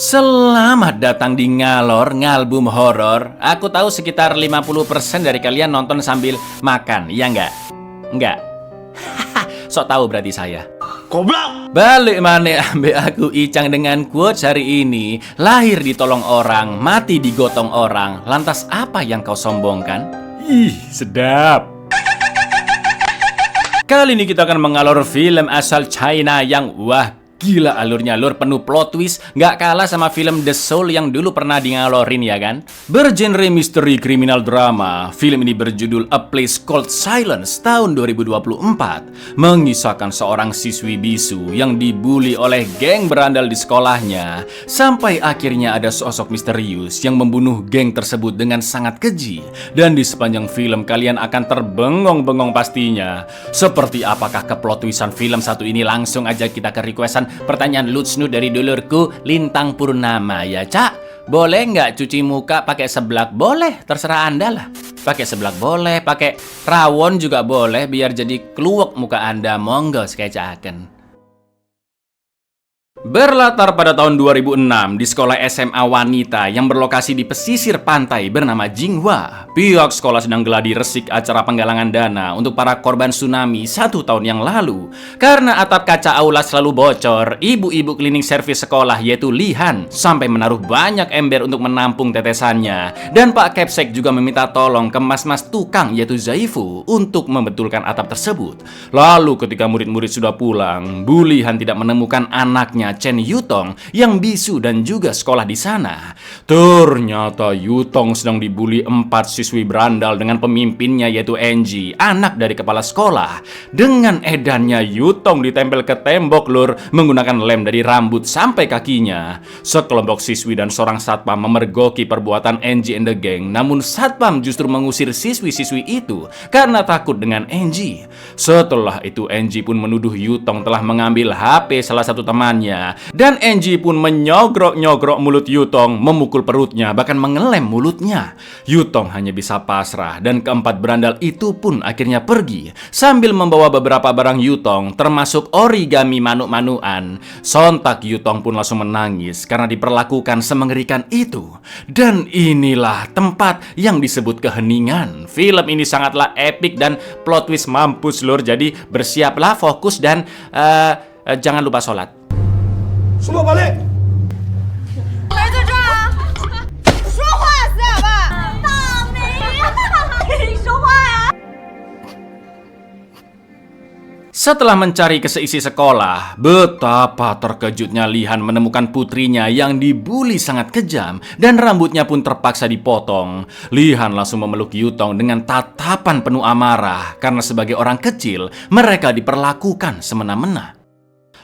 Selamat datang di Ngalor Ngalbum Horor. Aku tahu sekitar 50% dari kalian nonton sambil makan, ya nggak? Nggak? Sok tahu berarti saya. Goblok! Balik mana ambil aku Icang dengan quotes hari ini. Lahir ditolong orang, mati digotong orang. Lantas apa yang kau sombongkan? Ih, sedap. Kali ini kita akan mengalor film asal China yang gila alurnya, alur penuh plot twist, nggak kalah sama film The Soul yang dulu pernah ngalorin ya kan? Bergenre misteri kriminal drama, film ini berjudul A Place Called Silence tahun 2024, mengisahkan seorang siswi bisu yang dibully oleh geng berandal di sekolahnya, sampai akhirnya ada sosok misterius yang membunuh geng tersebut dengan sangat keji. Dan di sepanjang film kalian akan terbengong-bengong pastinya. Seperti apakah keplot twistan film satu ini? Langsung aja kita ke requestan pertanyaan lucu dari dulurku Lintang Purnama ya Cak. Boleh nggak cuci muka pakai seblak? Boleh, terserah Anda lah. Pakai seblak boleh, pakai rawon juga boleh biar jadi kluwek muka Anda. Monggo sekejaaken. Berlatar pada tahun 2006 di sekolah SMA wanita yang berlokasi di pesisir pantai bernama Jinghua. Pihak sekolah sedang geladi resik acara penggalangan dana untuk para korban tsunami 1 tahun yang lalu. Karena atap kaca aula selalu bocor, ibu-ibu cleaning service sekolah yaitu Lihan sampai menaruh banyak ember untuk menampung tetesannya. Dan Pak Kepsek juga meminta tolong ke mas-mas tukang yaitu Zaifu untuk membetulkan atap tersebut. Lalu ketika murid-murid sudah pulang, Bu Lihan tidak menemukan anaknya Chen Yutong yang bisu dan juga sekolah di sana. Ternyata Yutong sedang dibully 4 siswi berandal dengan pemimpinnya yaitu Enji, anak dari kepala sekolah. Dengan edannya Yutong ditempel ke tembok lur menggunakan lem dari rambut sampai kakinya. Sekelompok siswi dan seorang satpam memergoki perbuatan Enji and the gang, namun satpam justru mengusir siswi-siswi itu karena takut dengan Enji. Setelah itu Enji pun menuduh Yutong telah mengambil HP salah satu temannya. Dan Enji pun menyogrok-nyogrok mulut Yutong, memukul perutnya, bahkan mengelem mulutnya. Yutong hanya bisa pasrah dan keempat berandal itu pun akhirnya pergi sambil membawa beberapa barang Yutong termasuk origami manuk-manukan. Sontak Yutong pun langsung menangis karena diperlakukan semengerikan itu. Dan inilah tempat yang disebut keheningan. Film ini sangatlah epik dan plot twist mampus lur. Jadi bersiaplah, fokus dan jangan lupa sholat. Semua balik! 没人在这儿啊！说话死哑巴！大梅，你说话呀！ Setelah mencari ke seisi sekolah, betapa terkejutnya Lihan menemukan putrinya yang dibully sangat kejam dan rambutnya pun terpaksa dipotong. Lihan langsung memeluk Yutong dengan tatapan penuh amarah karena sebagai orang kecil mereka diperlakukan semena-mena.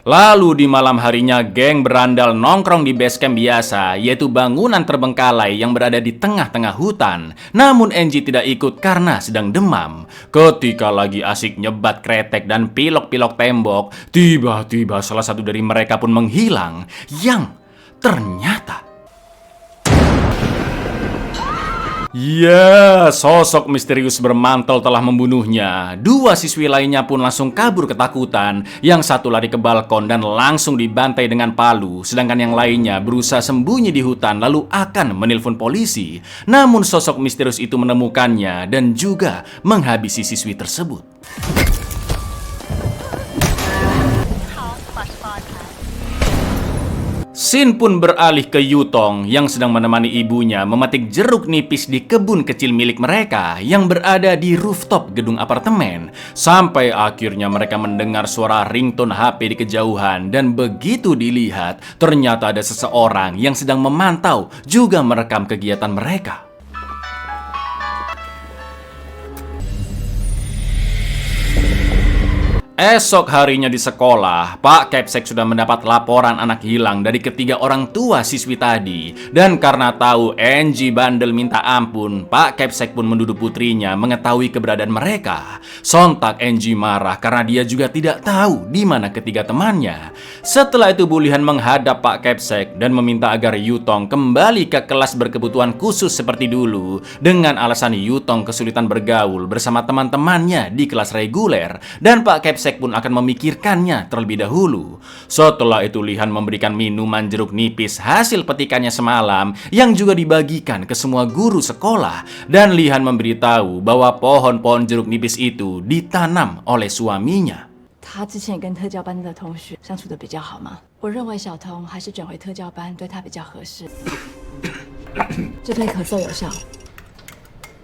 Lalu di malam harinya geng berandal nongkrong di base camp biasa, yaitu bangunan terbengkalai yang berada di tengah-tengah hutan. Namun Enji tidak ikut karena sedang demam. Ketika lagi asik nyebat kretek dan pilok-pilok tembok, tiba-tiba salah satu dari mereka pun menghilang, yang ternyata ya, sosok misterius bermantel telah membunuhnya. 2 siswi lainnya pun langsung kabur ketakutan. Yang satu lari ke balkon dan langsung dibantai dengan palu. Sedangkan yang lainnya berusaha sembunyi di hutan lalu akan menelpon polisi. Namun sosok misterius itu menemukannya dan juga menghabisi siswi tersebut. Scene pun beralih ke Yutong yang sedang menemani ibunya memetik jeruk nipis di kebun kecil milik mereka yang berada di rooftop gedung apartemen. Sampai akhirnya mereka mendengar suara ringtone HP di kejauhan dan begitu dilihat ternyata ada seseorang yang sedang memantau juga merekam kegiatan mereka. Esok harinya di sekolah, Pak Kepsek sudah mendapat laporan anak hilang dari ketiga orang tua siswi tadi. Dan karena tahu Enji bandel minta ampun, Pak Kepsek pun menuduh putrinya mengetahui keberadaan mereka. Sontak Enji marah karena dia juga tidak tahu di mana ketiga temannya. Setelah itu Bu Lihan menghadap Pak Kepsek dan meminta agar Yutong kembali ke kelas berkebutuhan khusus seperti dulu. Dengan alasan Yutong kesulitan bergaul bersama teman-temannya di kelas reguler. Dan Pak Kepsek Capsek pun akan memikirkannya terlebih dahulu. Setelah itu Lihan memberikan minuman jeruk nipis hasil petikannya semalam yang juga dibagikan ke semua guru sekolah. Dan Lihan memberitahu bahwa pohon-pohon jeruk nipis itu ditanam oleh suaminya. 他之前也跟特教班的同学相处的比较好吗？我认为小童还是转回特教班对他比较合适。这对咳嗽有效，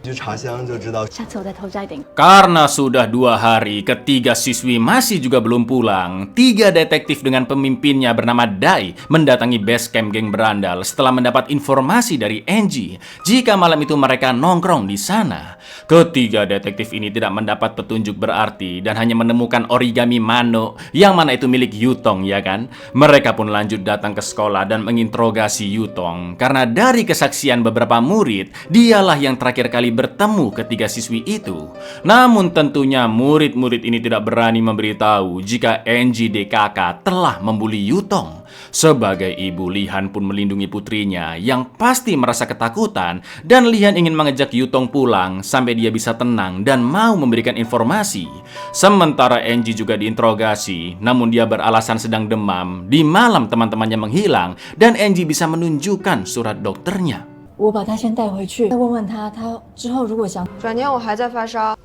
去茶香就知道。 下次我再偷加一点。 Karena sudah 2 hari ketiga siswi masih juga belum pulang, 3 detektif dengan pemimpinnya bernama Dai mendatangi base camp geng berandal setelah mendapat informasi dari Angie jika malam itu mereka nongkrong di sana. Ketiga detektif ini tidak mendapat petunjuk berarti dan hanya menemukan origami Mano yang mana itu milik Yutong, ya kan? Mereka pun lanjut datang ke sekolah dan menginterogasi Yutong karena dari kesaksian beberapa murid, dialah yang terakhir kali bertemu ketiga siswi itu. Namun tentunya murid-murid ini tidak berani memberitahu jika Angie DKK telah membuli Yutong. Sebagai ibu, Lihan pun melindungi putrinya yang pasti merasa ketakutan dan Lihan ingin mengejak Yutong pulang sampai dia bisa tenang dan mau memberikan informasi. Sementara Angie juga diinterogasi, namun dia beralasan sedang demam di malam teman-temannya menghilang dan Angie bisa menunjukkan surat dokternya. 我把他先带回去，再问问他，他之后如果想转天我还在发烧，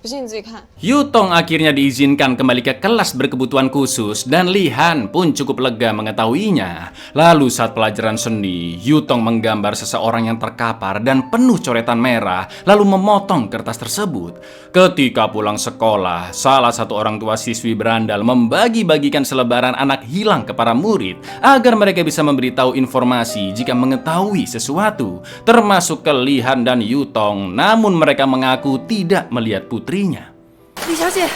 不信你自己看。 Yutong akhirnya diizinkan kembali ke kelas berkebutuhan khusus dan Lihan pun cukup lega mengetahuinya. Lalu saat pelajaran seni, Yutong menggambar seseorang yang terkapar dan penuh coretan merah lalu memotong kertas tersebut. Ketika pulang sekolah, salah satu orang tua siswi berandal membagi-bagikan selebaran anak hilang ke para murid agar mereka bisa memberitahu informasi jika mengetahui sesuatu, termasuk ke Lihan dan Yutong, namun mereka mengaku tidak melihat putrinya. 李小姐，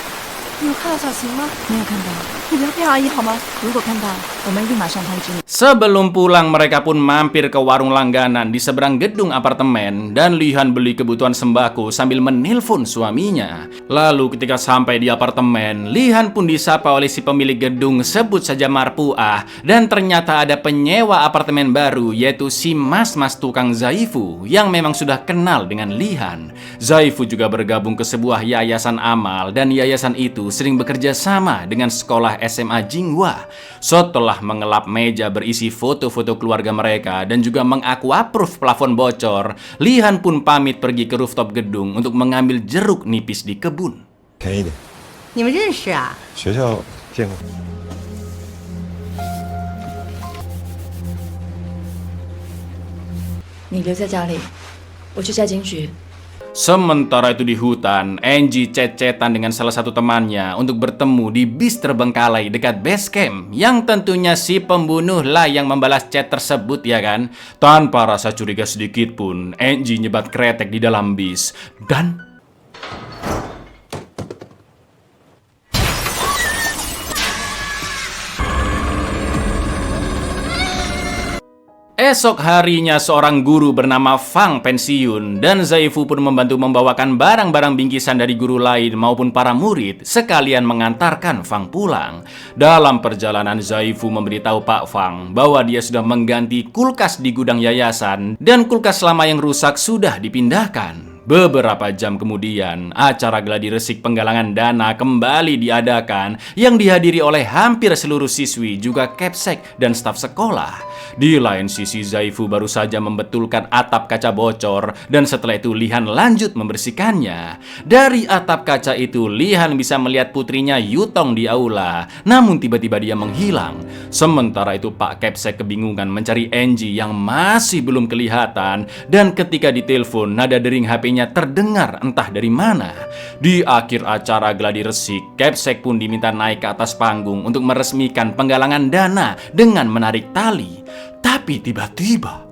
你有看到小晴吗？没有看到，你不要骗阿姨好吗？如果看到，我们一定马上通知你。 Sebelum pulang, mereka pun mampir ke warung langganan di seberang gedung apartemen dan Lihan beli kebutuhan sembako sambil menelpon suaminya. Lalu ketika sampai di apartemen, Lihan pun disapa oleh si pemilik gedung, sebut saja Marpuah, dan ternyata ada penyewa apartemen baru yaitu si mas-mas tukang Zaifu yang memang sudah kenal dengan Lihan. Zaifu juga bergabung ke sebuah yayasan amal dan yayasan itu sering bekerja sama dengan sekolah SMA Jinghua. Setelah mengelap meja berisi foto-foto keluarga mereka dan juga mengaku-approve plafon bocor, Lihan pun pamit pergi ke rooftop gedung untuk mengambil jeruk nipis di kebun. 便宜点。你们认识啊？学校见过。你留在家里，我去加警局。 Sementara itu di hutan, Angie chat-chatan dengan salah satu temannya untuk bertemu di bis terbengkalai dekat base camp. Yang tentunya si pembunuh lah yang membalas chat tersebut, ya kan? Tanpa rasa curiga sedikit pun, Angie nyebat kretek di dalam bis. Dan esok harinya seorang guru bernama Fang pensiun dan Zaifu pun membantu membawakan barang-barang bingkisan dari guru lain maupun para murid sekalian mengantarkan Fang pulang. Dalam perjalanan Zaifu memberitahu Pak Fang bahwa dia sudah mengganti kulkas di gudang yayasan dan kulkas lama yang rusak sudah dipindahkan. Beberapa jam kemudian, acara gladi resik penggalangan dana kembali diadakan yang dihadiri oleh hampir seluruh siswi, juga Capsek dan staf sekolah. Di lain sisi, Zaifu baru saja membetulkan atap kaca bocor dan setelah itu Lihan lanjut membersihkannya. Dari atap kaca itu, Lihan bisa melihat putrinya Yutong di aula, namun tiba-tiba dia menghilang. Sementara itu Pak Capsek kebingungan mencari Angie yang masih belum kelihatan dan ketika ditelepon, nada dering HP terdengar entah dari mana. Di akhir acara gladi resik, Capsek pun diminta naik ke atas panggung untuk meresmikan penggalangan dana dengan menarik tali. Tapi tiba-tiba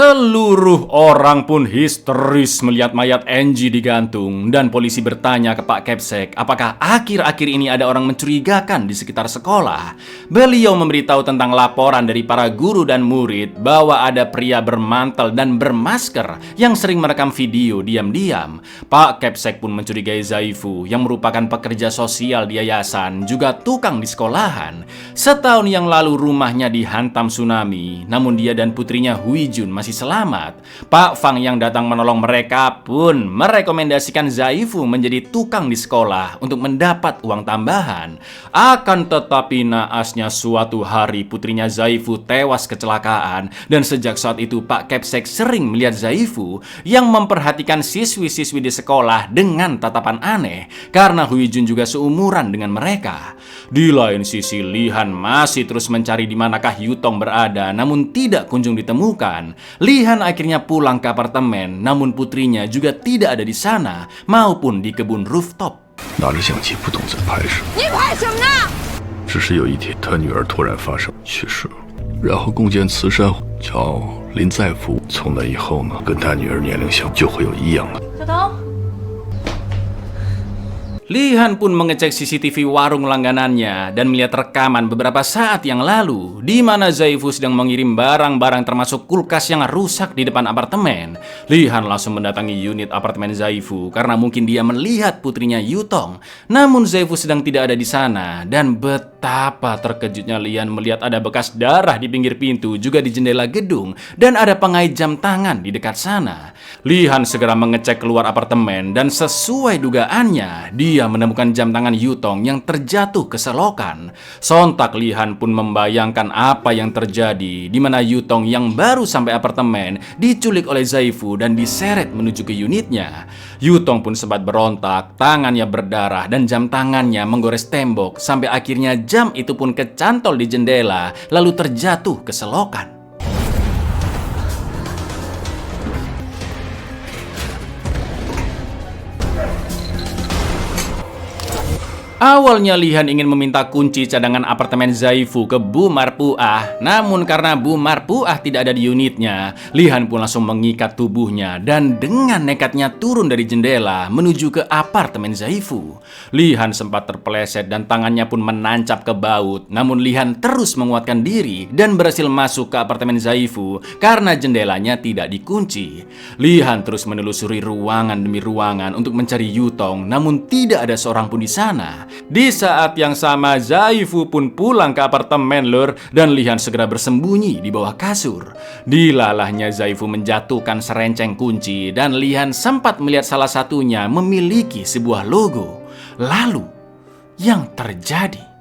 Seluruh orang pun histeris melihat mayat Angie digantung dan polisi bertanya ke Pak Kepsek apakah akhir-akhir ini ada orang mencurigakan di sekitar sekolah. Beliau memberitahu tentang laporan dari para guru dan murid bahwa ada pria bermantel dan bermasker yang sering merekam video diam-diam. Pak Kepsek pun mencurigai Zaifu yang merupakan pekerja sosial di yayasan, juga tukang di sekolahan. Setahun yang lalu rumahnya dihantam tsunami, namun dia dan putrinya Hui Jun masih selamat. Pak Fang yang datang menolong mereka pun merekomendasikan Zaifu menjadi tukang di sekolah untuk mendapat uang tambahan. Akan tetapi naasnya suatu hari putrinya Zaifu tewas kecelakaan dan sejak saat itu Pak Kepsek sering melihat Zaifu yang memperhatikan siswi-siswi di sekolah dengan tatapan aneh karena Hui Jun juga seumuran dengan mereka. Di lain sisi, Lihan masih terus mencari di manakah Yutong berada namun tidak kunjung ditemukan. Lihan akhirnya pulang ke apartemen, namun putrinya juga tidak ada di sana maupun di kebun rooftop. 拿着相机不懂怎拍摄，你拍什么呢？只是有一天他女儿突然发生去世了，然后共建慈善叫林在福，从那以后呢，跟他女儿年龄相就会有异样了。小童， Lihan pun mengecek CCTV warung langganannya dan melihat rekaman beberapa saat yang lalu di mana Zaifu sedang mengirim barang-barang termasuk kulkas yang rusak di depan apartemen. Lihan langsung mendatangi unit apartemen Zaifu karena mungkin dia melihat putrinya Yutong. Namun Zaifu sedang tidak ada di sana dan betapa terkejutnya Lihan melihat ada bekas darah di pinggir pintu juga di jendela gedung dan ada pengait jam tangan di dekat sana. Lihan segera mengecek keluar apartemen dan sesuai dugaannya dia menemukan jam tangan Yutong yang terjatuh ke selokan. Sontak Lihan pun membayangkan apa yang terjadi di mana Yutong yang baru sampai apartemen diculik oleh Zaifu dan diseret menuju ke unitnya. Yutong pun sempat berontak, tangannya berdarah dan jam tangannya menggores tembok sampai akhirnya jam itu pun kecantol di jendela lalu terjatuh ke selokan. Awalnya Lihan ingin meminta kunci cadangan apartemen Zaifu ke Bu Marpuah, namun karena Bu Marpuah tidak ada di unitnya, Lihan pun langsung mengikat tubuhnya dan dengan nekatnya turun dari jendela menuju ke apartemen Zaifu. Lihan sempat terpeleset dan tangannya pun menancap ke baut, namun Lihan terus menguatkan diri dan berhasil masuk ke apartemen Zaifu karena jendelanya tidak dikunci. Lihan terus menelusuri ruangan demi ruangan untuk mencari Yutong, namun tidak ada seorang pun di sana. Di saat yang sama Zaifu pun pulang ke apartemen lur dan Lihan segera bersembunyi di bawah kasur. Dilalahnya Zaifu menjatuhkan serenceng kunci dan Lihan sempat melihat salah satunya memiliki sebuah logo. Lalu yang terjadi?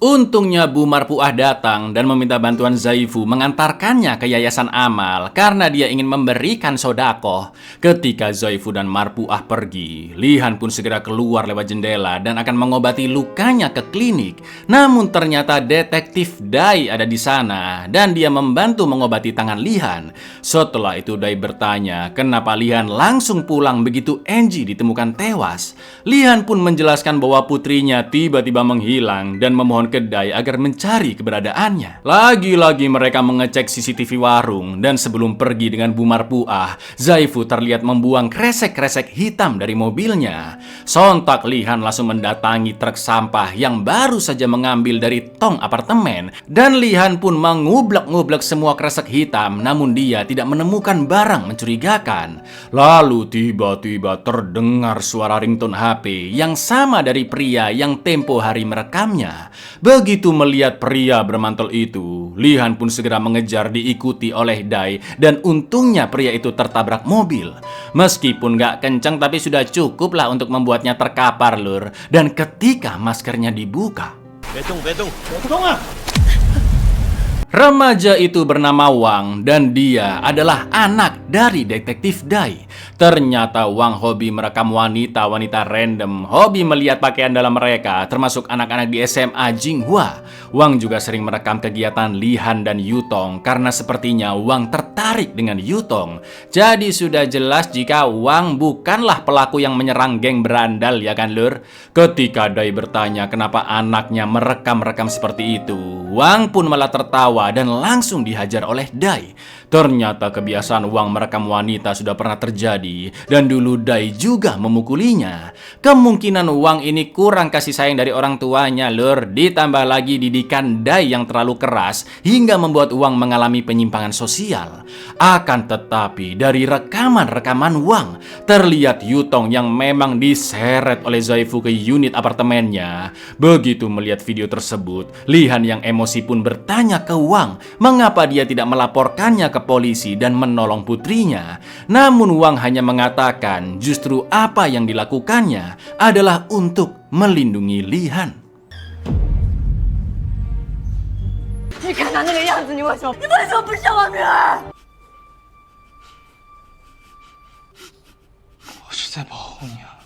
Untungnya Bu Marpuah datang dan meminta bantuan Zaifu mengantarkannya ke Yayasan Amal karena dia ingin memberikan sodakoh. Ketika Zaifu dan Marpuah pergi, Lihan pun segera keluar lewat jendela dan akan mengobati lukanya ke klinik. Namun ternyata detektif Dai ada di sana dan dia membantu mengobati tangan Lihan. Setelah itu Dai bertanya kenapa Lihan langsung pulang begitu Angie ditemukan tewas. Lihan pun menjelaskan bahwa putrinya tiba-tiba menghilang dan memohon kedai agar mencari keberadaannya. Lagi-lagi mereka mengecek CCTV warung dan sebelum pergi dengan Bu Marpuah, Zaifu terlihat membuang kresek-kresek hitam dari mobilnya. Sontak Lihan langsung mendatangi truk sampah yang baru saja mengambil dari tong apartemen dan Lihan pun mengublek-ngublek semua kresek hitam namun dia tidak menemukan barang mencurigakan. Lalu tiba-tiba terdengar suara ringtone HP yang sama dari pria yang tempo hari merekamnya. Begitu melihat pria bermantel itu, Lihan pun segera mengejar diikuti oleh Dai dan untungnya pria itu tertabrak mobil. Meskipun gak kencang tapi sudah cukup lah untuk membuatnya terkapar lur. Dan ketika maskernya dibuka, Remaja itu bernama Wang dan dia adalah anak dari detektif Dai. Ternyata Wang hobi merekam wanita-wanita random, hobi melihat pakaian dalam mereka, termasuk anak-anak di SMA Jinghua. Wang juga sering merekam kegiatan Lihan dan Yutong karena sepertinya Wang tertarik dengan Yutong. Jadi sudah jelas jika Wang bukanlah pelaku yang menyerang geng berandal, ya kan lur? Ketika Dai bertanya kenapa anaknya merekam-rekam seperti itu, Wang pun malah tertawa dan langsung dihajar oleh Dai. Ternyata kebiasaan Wang merekam wanita sudah pernah terjadi dan dulu Dai juga memukulinya. Kemungkinan Wang ini kurang kasih sayang dari orang tuanya lur, ditambah lagi didikan Dai yang terlalu keras hingga membuat Wang mengalami penyimpangan sosial. Akan tetapi dari rekaman-rekaman Wang terlihat Yutong yang memang diseret oleh Zaifu ke unit apartemennya. Begitu melihat video tersebut, Lihan yang emosi pun bertanya ke Wang mengapa dia tidak melaporkannya ke polisi dan menolong putrinya. Namun Wang hanya mengatakan justru apa yang dilakukannya adalah untuk melindungi Lihan. 你看他那个样子，你为什么不是我女儿？ 我是在保护你啊。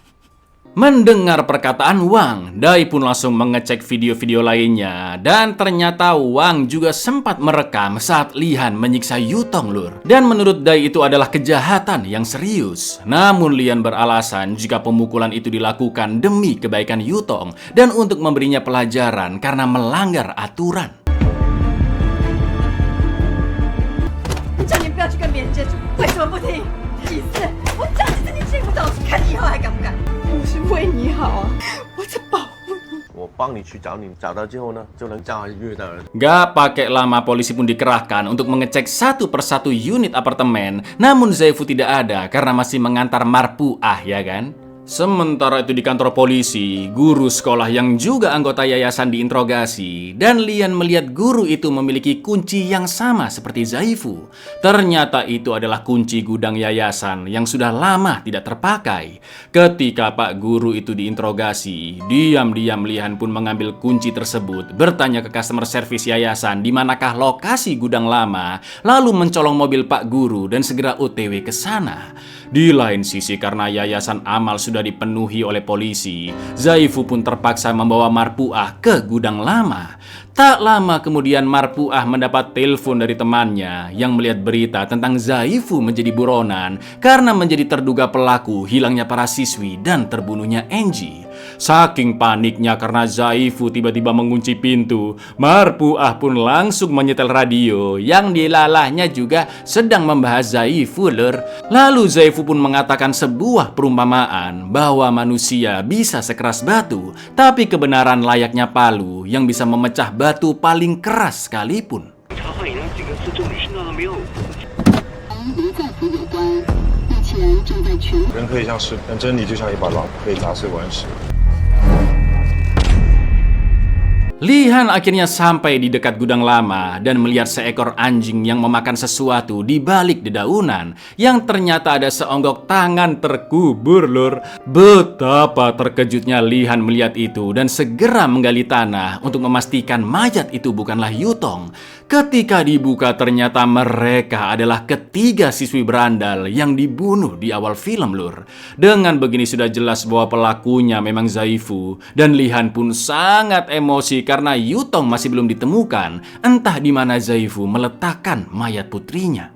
Mendengar perkataan Wang, Dai pun langsung mengecek video-video lainnya dan ternyata Wang juga sempat merekam saat Lihan menyiksa Yutong lur. Dan menurut Dai itu adalah kejahatan yang serius. Namun Lihan beralasan jika pemukulan itu dilakukan demi kebaikan Yutong dan untuk memberinya pelajaran karena melanggar aturan. 叫你不要去跟别人接触，为什么不听？几次？我叫几次你听不懂？看你以后还敢不敢？我是为你好啊，我在保护你。我帮你去找你，找到之后呢，就能将他约到人。 Gak pakai lama polisi pun dikerahkan untuk mengecek satu persatu unit apartemen. Namun Zaifu tidak ada karena masih mengantar Marpuah, ya kan? Sementara itu di kantor polisi, guru sekolah yang juga anggota yayasan diinterogasi dan Lian melihat guru itu memiliki kunci yang sama seperti Zaifu. Ternyata itu adalah kunci gudang yayasan yang sudah lama tidak terpakai. Ketika Pak Guru itu diinterogasi, diam-diam Lian pun mengambil kunci tersebut, bertanya ke customer service yayasan di manakah lokasi gudang lama, lalu mencolong mobil Pak Guru dan segera OTW ke sana. Di lain sisi karena yayasan amal sudah dipenuhi oleh polisi, Zaifu pun terpaksa membawa Marpuah ke gudang lama. Tak lama kemudian Marpuah mendapat telepon dari temannya yang melihat berita tentang Zaifu menjadi buronan karena menjadi terduga pelaku hilangnya para siswi dan terbunuhnya Enji. Saking paniknya karena Zaifu tiba-tiba mengunci pintu, Marpuah pun langsung menyetel radio yang dilalahnya juga sedang membahas Zaifu lur. Lalu Zaifu pun mengatakan sebuah perumpamaan bahwa manusia bisa sekeras batu, tapi kebenaran layaknya palu yang bisa memecah batu paling keras sekalipun. 人可以像石，但真理就像一把刀，可以砸碎顽石。 Lihan akhirnya sampai di dekat gudang lama dan melihat seekor anjing yang memakan sesuatu di balik dedaunan yang ternyata ada seonggok tangan terkubur lur. Betapa terkejutnya Lihan melihat itu dan segera menggali tanah untuk memastikan mayat itu bukanlah Yutong. Ketika dibuka ternyata mereka adalah ketiga siswi berandal yang dibunuh di awal film lur. Dengan begini sudah jelas bahwa pelakunya memang Zaifu dan Lihan pun sangat emosi karena Yutong masih belum ditemukan, entah di mana Zaifu meletakkan mayat putrinya.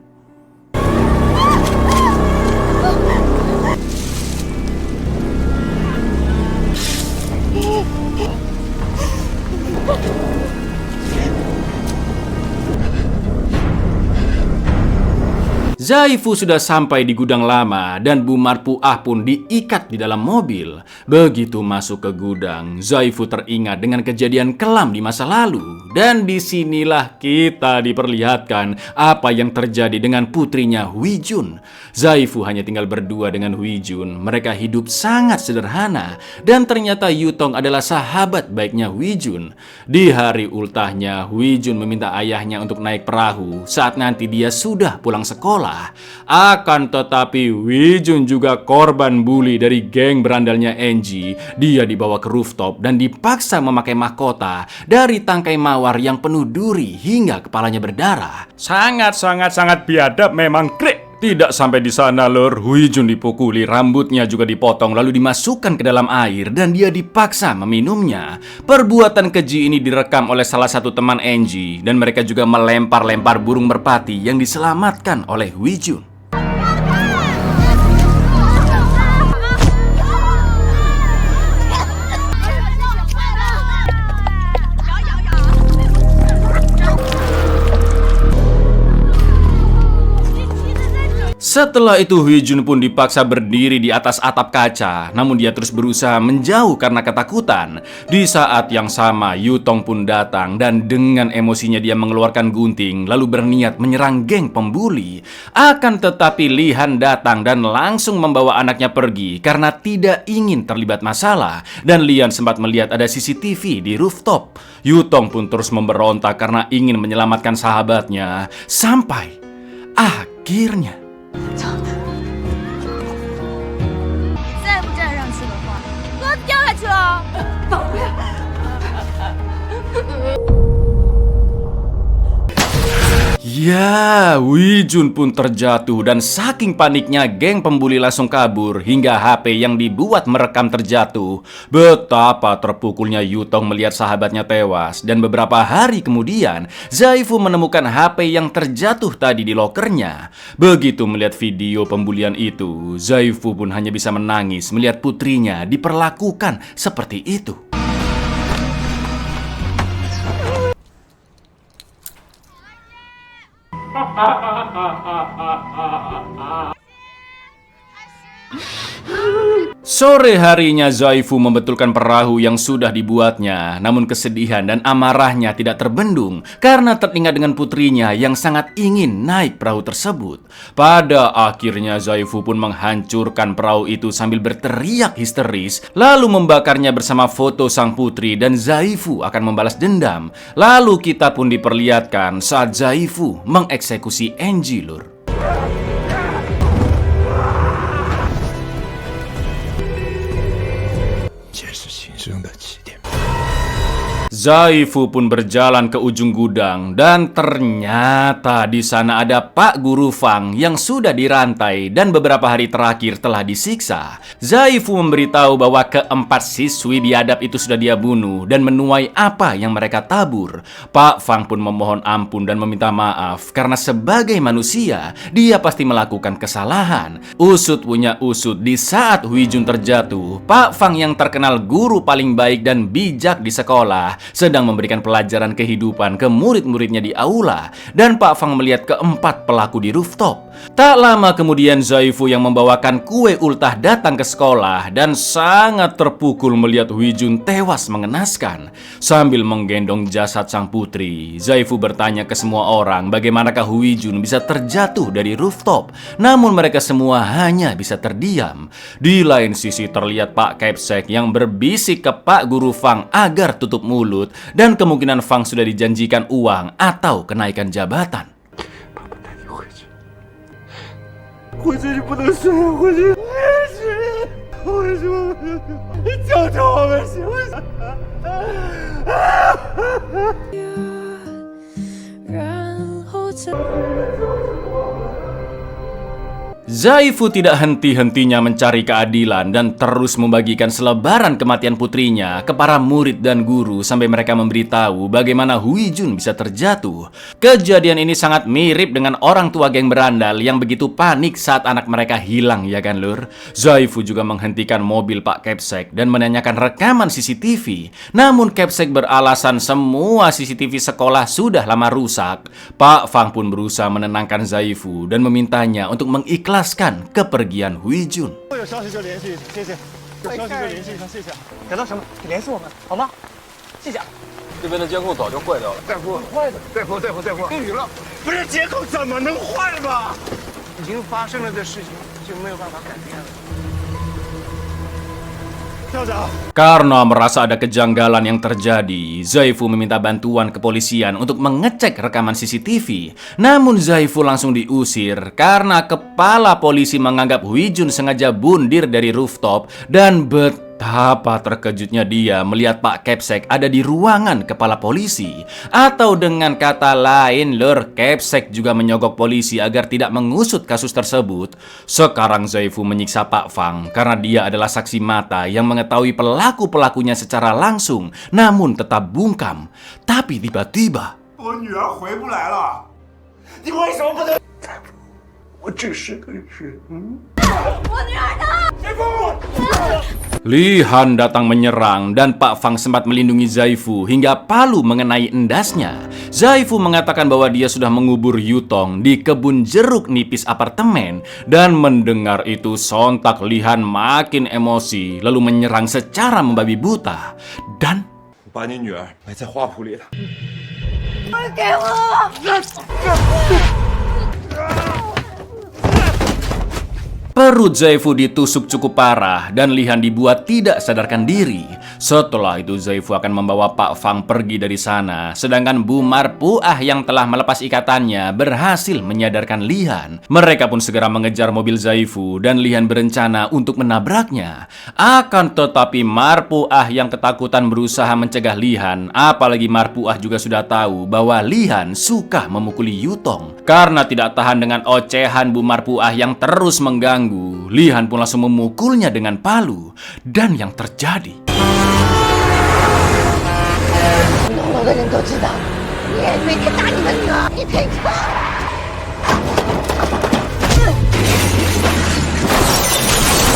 Zaifu sudah sampai di gudang lama dan Bu Marpuah pun diikat di dalam mobil. Begitu masuk ke gudang, Zaifu teringat dengan kejadian kelam di masa lalu. Dan disinilah kita diperlihatkan apa yang terjadi dengan putrinya Huijun. Zaifu hanya tinggal berdua dengan Huijun. Mereka hidup sangat sederhana dan ternyata Yutong adalah sahabat baiknya Huijun. Di hari ultahnya, Huijun meminta ayahnya untuk naik perahu saat nanti dia sudah pulang sekolah. sekolah. Akan tetapi Wijun juga korban bully dari geng berandalnya Enji. Dia dibawa ke rooftop dan dipaksa memakai mahkota dari tangkai mawar yang penuh duri hingga kepalanya berdarah. Sangat biadab memang, Krik. Tidak sampai di sana, Lur. Wijun dipukuli, rambutnya juga dipotong lalu dimasukkan ke dalam air dan dia dipaksa meminumnya. Perbuatan keji ini direkam oleh salah satu teman Enji dan mereka juga melempar-lempar burung merpati yang diselamatkan oleh Wijun. Setelah itu Wijun pun dipaksa berdiri di atas atap kaca, namun dia terus berusaha menjauh karena ketakutan. Di saat yang sama Yutong pun datang dan dengan emosinya dia mengeluarkan gunting lalu berniat menyerang geng pembuli. Akan tetapi Lihan datang dan langsung membawa anaknya pergi karena tidak ingin terlibat masalah. Dan Lihan sempat melihat ada CCTV di rooftop. Yutong pun terus memberontak karena ingin menyelamatkan sahabatnya. Sampai akhirnya 再不站上去的话，我要掉下去了。宝贝。 Ya, Wijun pun terjatuh dan saking paniknya geng pembuli langsung kabur hingga HP yang dibuat merekam terjatuh. Betapa terpukulnya Yutong melihat sahabatnya tewas dan beberapa hari kemudian Zaifu menemukan HP yang terjatuh tadi di lokernya. Begitu melihat video pembulian itu, Zaifu pun hanya bisa menangis melihat putrinya diperlakukan seperti itu. Sore harinya Zaifu membetulkan perahu yang sudah dibuatnya. Namun kesedihan dan amarahnya tidak terbendung karena teringat dengan putrinya yang sangat ingin naik perahu tersebut. Pada akhirnya Zaifu pun menghancurkan perahu itu sambil berteriak histeris, lalu membakarnya bersama foto sang putri dan Zaifu akan membalas dendam. Lalu kita pun diperlihatkan saat Zaifu mengeksekusi Enji, Lur. Zaifu pun berjalan ke ujung gudang dan ternyata di sana ada Pak Guru Fang yang sudah dirantai dan beberapa hari terakhir telah disiksa. Zaifu memberitahu bahwa keempat siswi biadab itu sudah dia bunuh dan menuai apa yang mereka tabur. Pak Fang pun memohon ampun dan meminta maaf karena sebagai manusia dia pasti melakukan kesalahan. Usut punya usut, di saat Wijun terjatuh, Pak Fang yang terkenal guru paling baik dan bijak di sekolah sedang memberikan pelajaran kehidupan ke murid-muridnya di aula dan Pak Fang melihat keempat pelaku di rooftop. Tak lama kemudian Zaifu yang membawakan kue ultah datang ke sekolah dan sangat terpukul melihat Wijun tewas mengenaskan. Sambil menggendong jasad sang putri, Zaifu bertanya ke semua orang bagaimanakah Wijun bisa terjatuh dari rooftop. Namun mereka semua hanya bisa terdiam. Di lain sisi terlihat Pak Kepsek yang berbisik ke Pak Guru Fang agar tutup mulut dan kemungkinan Fang sudah dijanjikan uang atau kenaikan jabatan. 回去就不能睡，回去，为什么？求求我们行不行？ Zaifu tidak henti-hentinya mencari keadilan dan terus membagikan selebaran kematian putrinya ke para murid dan guru sampai mereka memberitahu bagaimana Wijun bisa terjatuh. Kejadian ini sangat mirip dengan orang tua geng berandal yang begitu panik saat anak mereka hilang, ya kan, Lur? Zaifu juga menghentikan mobil Pak Kepsek dan menanyakan rekaman CCTV. Namun Kepsek beralasan semua CCTV sekolah sudah lama rusak. Pak Fang pun berusaha menenangkan Zaifu dan memintanya untuk mengikhlaskan kepergian Wijun. 有消息就联系，谢谢。有消息就联系一下，谢谢。感到什么？你联系我们好吗？谢谢。这边的监控早就坏掉了，带货坏的，带货，黑鱼了。不是监控怎么能坏嘛？已经发生了的事情就没有办法改变了。Karena merasa ada kejanggalan yang terjadi, Zaifu meminta bantuan kepolisian untuk mengecek rekaman CCTV. Namun Zaifu langsung diusir karena kepala polisi menganggap Huijun sengaja bundir dari rooftop, dan betapa terkejutnya dia melihat Pak Kepsek ada di ruangan kepala polisi. Atau dengan kata lain, Lur, Kepsek juga menyogok polisi agar tidak mengusut kasus tersebut. Sekarang Zaifu menyiksa Pak Fang karena dia adalah saksi mata yang mengetahui pelaku-pelakunya secara langsung, namun tetap bungkam. Tapi tiba-tiba, 我女儿回不来了，你为什么不能？我只是个人。我女儿呢？ Lihan datang menyerang dan Pak Fang sempat melindungi Zaifu hingga palu mengenai endasnya. Zaifu mengatakan bahwa dia sudah mengubur Yutong di kebun jeruk nipis apartemen, dan mendengar itu sontak Lihan makin emosi lalu menyerang secara membabi buta. Dan 把你女儿埋在花圃里了。 给我！ perut Zaifu ditusuk cukup parah dan Lihan dibuat tidak sadarkan diri. Setelah itu Zaifu akan membawa Pak Fang pergi dari sana, sedangkan Bu Marpuah yang telah melepas ikatannya berhasil menyadarkan Lihan. Mereka pun segera mengejar mobil Zaifu dan Lihan berencana untuk menabraknya. Akan tetapi Marpuah yang ketakutan berusaha mencegah Lihan, apalagi Marpuah juga sudah tahu bahwa Lihan suka memukuli Yutong. Karena tidak tahan dengan ocehan Bu Marpuah yang terus mengganggu, Lihan pun langsung memukulnya dengan palu. Dan yang terjadi, 我的人都知道，你每天打你的女儿，你赔偿。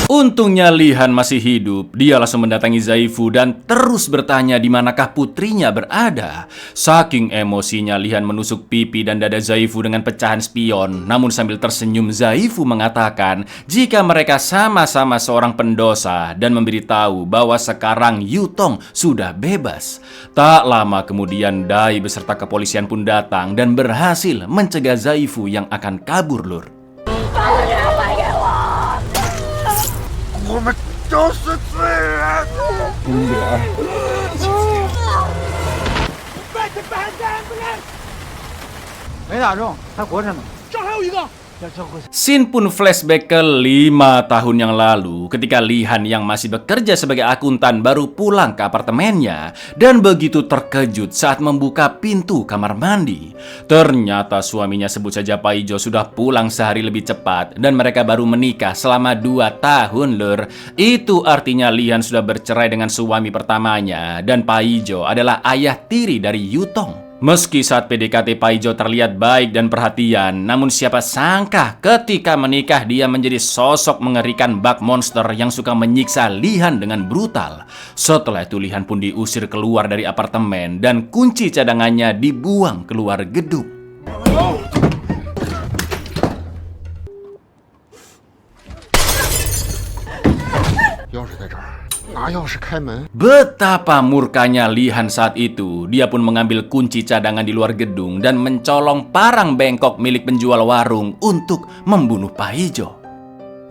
untungnya Lihan masih hidup. Dia langsung mendatangi Zaifu dan terus bertanya di manakah putrinya berada. Saking emosinya Lihan menusuk pipi dan dada Zaifu dengan pecahan spion. Namun sambil tersenyum Zaifu mengatakan jika mereka sama-sama seorang pendosa dan memberitahu bahwa sekarang Yutong sudah bebas. Tak lama kemudian Dai beserta kepolisian pun datang dan berhasil mencegah Zaifu yang akan kabur, Lur. 把我女儿还给我！ 我们都是罪人。女儿，没打中，还活着呢。这儿还有一个。 Scene pun flashback ke 5 tahun yang lalu ketika Lihan yang masih bekerja sebagai akuntan baru pulang ke apartemennya dan begitu terkejut saat membuka pintu kamar mandi. Ternyata suaminya, sebut saja Paijo, sudah pulang sehari lebih cepat dan mereka baru menikah selama 2 tahun, Lur. Itu artinya Lihan sudah bercerai dengan suami pertamanya dan Paijo adalah ayah tiri dari Yutong. Meski saat PDKT Paijo terlihat baik dan perhatian, namun siapa sangka ketika menikah dia menjadi sosok mengerikan bak monster yang suka menyiksa Lihan dengan brutal. Setelah itu Lihan pun diusir keluar dari apartemen dan kunci cadangannya dibuang keluar gedung. Betapa murkanya Lihan saat itu. Dia pun mengambil kunci cadangan di luar gedung dan mencolong parang bengkok milik penjual warung untuk membunuh Paijo.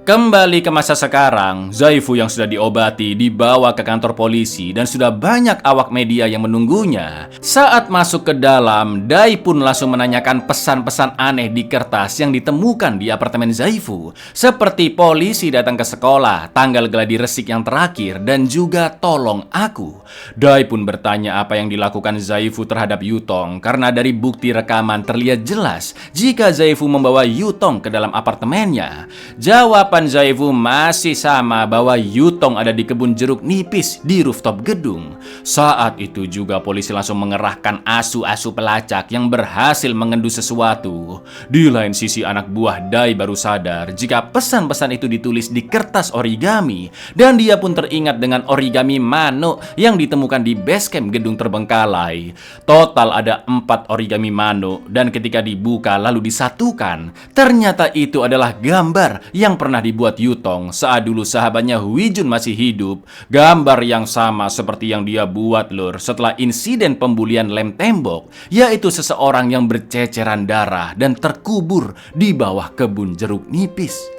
Kembali ke masa sekarang, Zaifu yang sudah diobati dibawa ke kantor polisi dan sudah banyak awak media yang menunggunya. Saat masuk ke dalam, Dai pun langsung menanyakan pesan-pesan aneh di kertas yang ditemukan di apartemen Zaifu. Seperti polisi datang ke sekolah, tanggal gladi resik yang terakhir, dan juga tolong aku. Dai pun bertanya apa yang dilakukan Zaifu terhadap Yutong karena dari bukti rekaman terlihat jelas jika Zaifu membawa Yutong ke dalam apartemennya. Jawaban Zaifu masih sama bahwa Yutong ada di kebun jeruk nipis di rooftop gedung. Saat itu juga polisi langsung mengerahkan asu-asu pelacak yang berhasil mengendus sesuatu. Di lain sisi anak buah Dai baru sadar jika pesan-pesan itu ditulis di kertas origami dan dia pun teringat dengan origami Mano yang ditemukan di base camp gedung terbengkalai. Total ada 4 origami Mano dan ketika dibuka lalu disatukan, ternyata itu adalah gambar yang pernah dibuat Yutong saat dulu sahabatnya Huijun masih hidup. Gambar yang sama seperti yang dia buat, Lur, setelah insiden pembulian lem tembok, yaitu seseorang yang berceceran darah dan terkubur di bawah kebun jeruk nipis.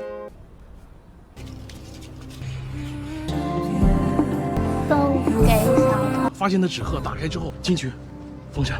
发现的纸鹤打开之后进去封山。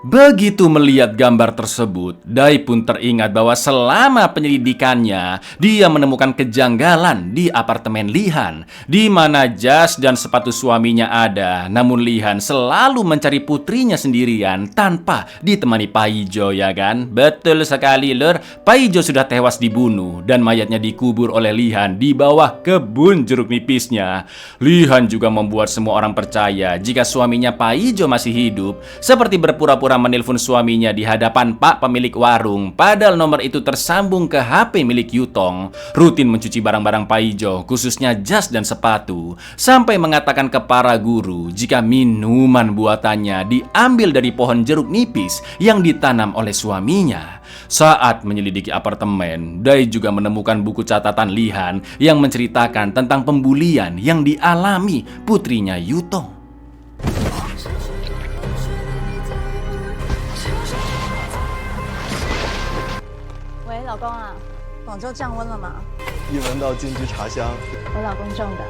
Begitu melihat gambar tersebut, Dai pun teringat bahwa selama penyelidikannya, dia menemukan kejanggalan di apartemen Lihan, di mana jas dan sepatu suaminya ada. Namun Lihan selalu mencari putrinya sendirian tanpa ditemani Paijo, ya kan? Betul sekali, Lur. Paijo sudah tewas dibunuh dan mayatnya dikubur oleh Lihan di bawah kebun jeruk nipisnya. Lihan juga membuat semua orang percaya jika suaminya Paijo masih hidup, seperti berpura-pura menelpon suaminya di hadapan Pak pemilik warung, padahal nomor itu tersambung ke HP milik Yutong. Rutin mencuci barang-barang Paijo, khususnya jas dan sepatu, sampai mengatakan ke para guru jika minuman buatannya diambil dari pohon jeruk nipis yang ditanam oleh suaminya. Saat menyelidiki apartemen, Dai juga menemukan buku catatan Lihan yang menceritakan tentang pembulian yang dialami putrinya Yutong. 老公啊，广州降温了吗？一闻到金桔茶香，我老公种的。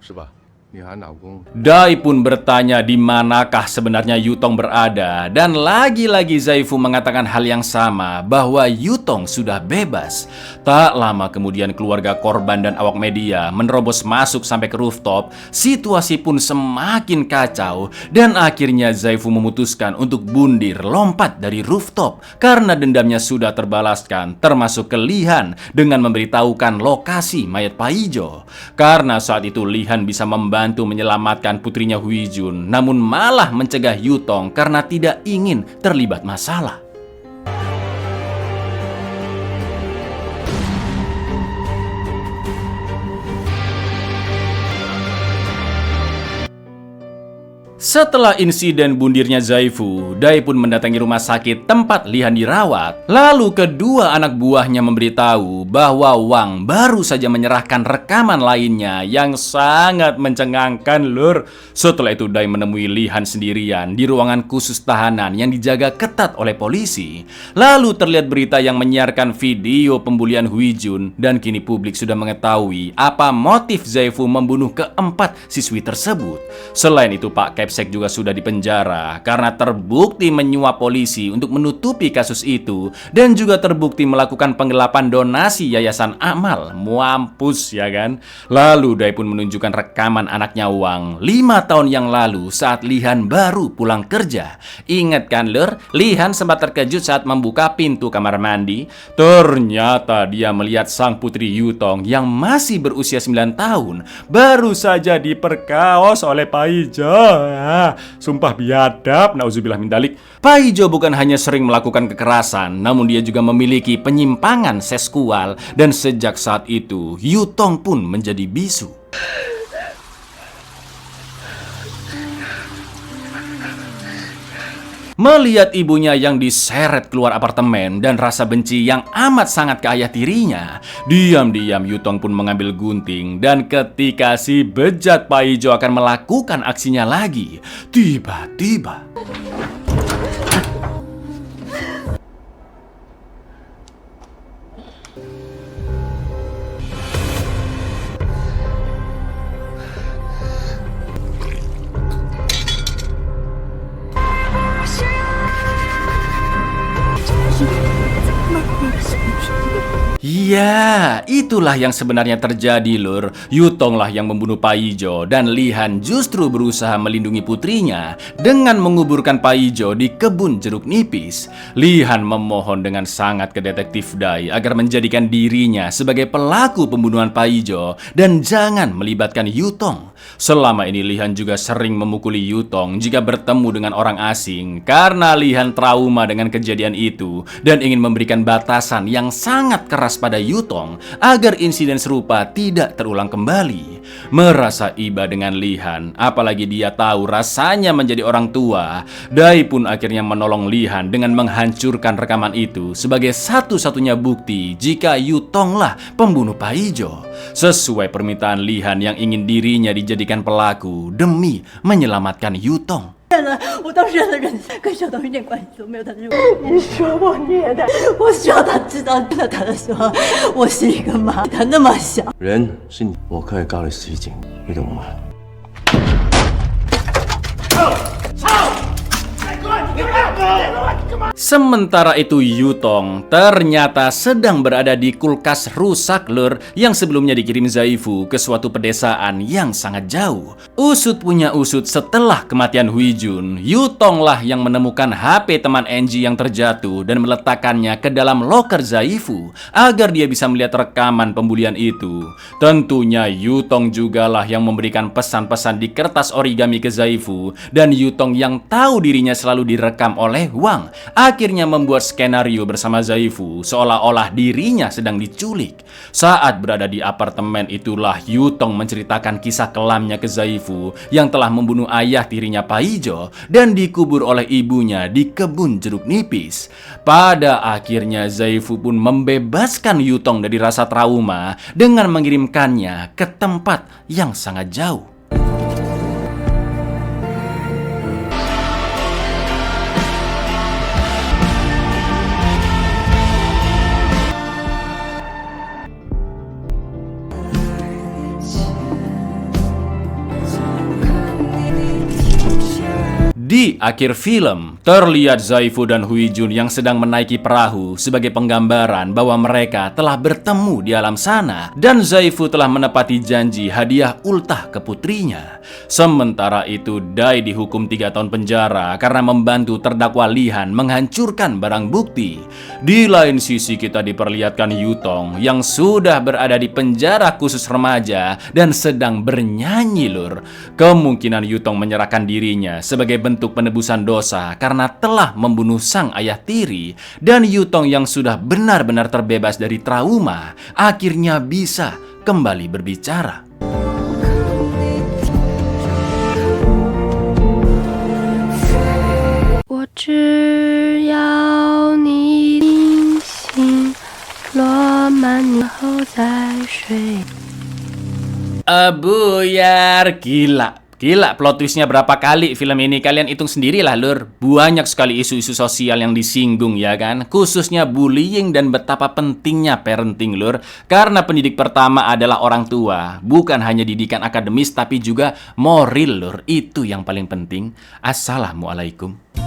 是吧？你喊老公。 Dai pun bertanya di manakah sebenarnya Yutong berada, dan lagi-lagi Zaifu mengatakan hal yang sama, bahwa Yutong sudah bebas. Tak lama kemudian keluarga korban dan awak media menerobos masuk sampai ke rooftop. Situasi pun semakin kacau dan akhirnya Zaifu memutuskan untuk bundir lompat dari rooftop karena dendamnya sudah terbalaskan, termasuk ke Lihan dengan memberitahukan lokasi mayat Paijo. Karena saat itu Lihan bisa membantu menyelamatkan putrinya Huijun, namun malah mencegah Yutong karena tidak ingin terlibat masalah. Setelah insiden bundirnya Zaifu, Dai pun mendatangi rumah sakit tempat Lihan dirawat. Lalu kedua anak buahnya memberitahu bahwa Wang baru saja menyerahkan rekaman lainnya yang sangat mencengangkan, Lur. Setelah itu Dai menemui Lihan sendirian di ruangan khusus tahanan yang dijaga ketat oleh polisi. Lalu terlihat berita yang menyiarkan video pembulian Huijun, dan kini publik sudah mengetahui apa motif Zaifu membunuh keempat siswi tersebut. Selain itu, Pak Kepsek juga sudah dipenjara karena terbukti menyuap polisi untuk menutupi kasus itu, dan juga terbukti melakukan penggelapan donasi yayasan amal. Mampus, ya kan? Lalu Dai pun menunjukkan rekaman anaknya Wang 5 tahun yang lalu saat Lihan baru pulang kerja. Ingat kan, Lur? Lihan sempat terkejut saat membuka pintu kamar mandi. Ternyata dia melihat sang putri Yutong yang masih berusia 9 tahun baru saja diperkaos oleh Paijo. Sumpah biadab, nauzubillah min dalik. Paijo bukan hanya sering melakukan kekerasan, namun dia juga memiliki penyimpangan seksual, dan sejak saat itu Yutong pun menjadi bisu. Melihat ibunya yang diseret keluar apartemen dan rasa benci yang amat sangat ke ayah tirinya, diam-diam Yutong pun mengambil gunting, dan ketika si bejat Paijo akan melakukan aksinya lagi, tiba-tiba ya, itulah yang sebenarnya terjadi, Lur. Yutong lah yang membunuh Paijo, dan Lihan justru berusaha melindungi putrinya dengan menguburkan Paijo di kebun jeruk nipis. Lihan memohon dengan sangat ke detektif Dai agar menjadikan dirinya sebagai pelaku pembunuhan Paijo dan jangan melibatkan Yutong. Selama ini Lihan juga sering memukuli Yutong jika bertemu dengan orang asing karena Lihan trauma dengan kejadian itu dan ingin memberikan batasan yang sangat keras pada Yutong agar insiden serupa tidak terulang kembali. Merasa iba dengan Lihan, apalagi dia tahu rasanya menjadi orang tua, Dai pun akhirnya menolong Lihan dengan menghancurkan rekaman itu sebagai satu-satunya bukti jika Yutong lah pembunuh Paijo. Sesuai permintaan Lihan yang ingin dirinya dijadikan pelaku demi menyelamatkan Yutong. 我当时的人跟小童一点关系都没有，他就你说我虐待，我需要他知道他的时候，我是一个妈，他那么小。人是你，我可以告你实情，你懂吗？ Sementara itu Yutong ternyata sedang berada di kulkas rusak lur yang sebelumnya dikirim Zaifu ke suatu pedesaan yang sangat jauh. Usut punya usut, setelah kematian Huijun, Yutong lah yang menemukan HP teman Enji yang terjatuh dan meletakkannya ke dalam loker Zaifu agar dia bisa melihat rekaman pembulian itu. Tentunya Yutong jugalah yang memberikan pesan-pesan di kertas origami ke Zaifu, dan Yutong yang tahu dirinya selalu direkam oleh Wang akhirnya membuat skenario bersama Zaifu seolah-olah dirinya sedang diculik. Saat berada di apartemen itulah Yutong menceritakan kisah kelamnya ke Zaifu yang telah membunuh ayah tirinya Paijo dan dikubur oleh ibunya di kebun jeruk nipis. Pada akhirnya Zaifu pun membebaskan Yutong dari rasa trauma dengan mengirimkannya ke tempat yang sangat jauh. Di akhir film, terlihat Zaifu dan Huijun yang sedang menaiki perahu sebagai penggambaran bahwa mereka telah bertemu di alam sana dan Zaifu telah menepati janji hadiah ultah ke putrinya. Sementara itu, Dai dihukum 3 tahun penjara karena membantu terdakwa Lihan menghancurkan barang bukti. Di lain sisi kita diperlihatkan Yutong yang sudah berada di penjara khusus remaja dan sedang bernyanyi lur. Kemungkinan Yutong menyerahkan dirinya sebagai bentuk penebusan dosa karena telah membunuh sang ayah tiri, dan Yutong yang sudah benar-benar terbebas dari trauma akhirnya bisa kembali berbicara. Buyar, Gila, plot twistnya berapa kali film ini, kalian hitung sendirilah lur. Banyak sekali isu-isu sosial yang disinggung ya kan, khususnya bullying dan betapa pentingnya parenting lur. Karena pendidik pertama adalah orang tua, bukan hanya didikan akademis tapi juga moral lur. Itu yang paling penting. Assalamualaikum.